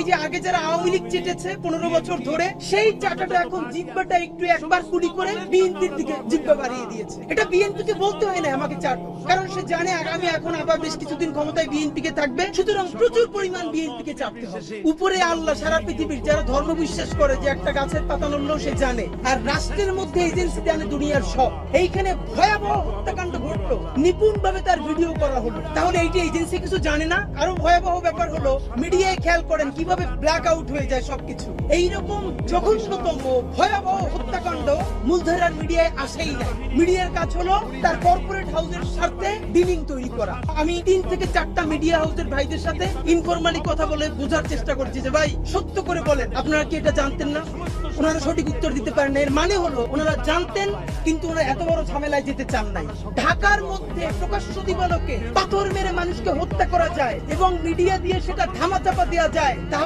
যে আগে যারা আওয়ামী লীগ চেটেছে 15 বছর ধরে, সেই চাটাটা এখন জিব্বাটা একটু একবার কুলি করে বিএনপির দিকে জিব্বা বাড়িয়ে দিয়েছে। এটা বিএনপিকে বলতে হয় না আমাকে চাটো, কারণ সে জানে আগামী এখন আবার বেশ কিছুদিন ক্ষমতায় বিএনপিকে থাকবে, সুতরাং প্রচুর পরিমাণ বিএনপিকে চাটতে হবে। উপরে আল্লাহ, সারা পৃথিবীর যারা ধর্ম বিশ্বাস করে যে একটা গাছের পাতা নড়লেও সে জানে, আর রাষ্ট্রের মধ্যে এজেন্সি জানে দুনিয়ার সব। এইখানে ভয়াবহ হত্যাকাণ্ড ঘটলো, নিপুণ ভাবে তার ভিডিও করা হলো, তাহলে এইটা এজেন্সি কিছু জানে না? আরো ভয়াবহ ব্যাপার হলো, মিডিয়ায় খেয়াল করেন কিভাবে ব্ল্যাক আউট হয়ে যায় সবকিছু। এইরকম জঘন্যতম ভয়াবহ হত্যাকাণ্ড মূলধারার মিডিয়ায় আসেই না। মিডিয়ার কাজ হলো তার কর্পোরেট হাউসের স্বার্থে ডিলিং তৈরি করা। আমি 3 থেকে 4টা মিডিয়া হাউসের ভাইদের সাথে ইনফরমালি কথা বলে বোঝার চেষ্টা করছি যে ভাই সত্য করে বলেন, আপনারা কি এটা জানতেন না? ওনারা সঠিক উত্তর দিতে পারেন না। এর মানে হলো ওনারা জানতেন, কিন্তু ওনারা এত বড় ঝামেলায় যেতে চান নাই। ঢাকার মধ্যে প্রকাশ্য দিবালোকে পাথর মেরে মানুষকে হত্যা করা যায় এবং মিডিয়া দিয়ে সেটা ধামাচাপা দেওয়া যায়।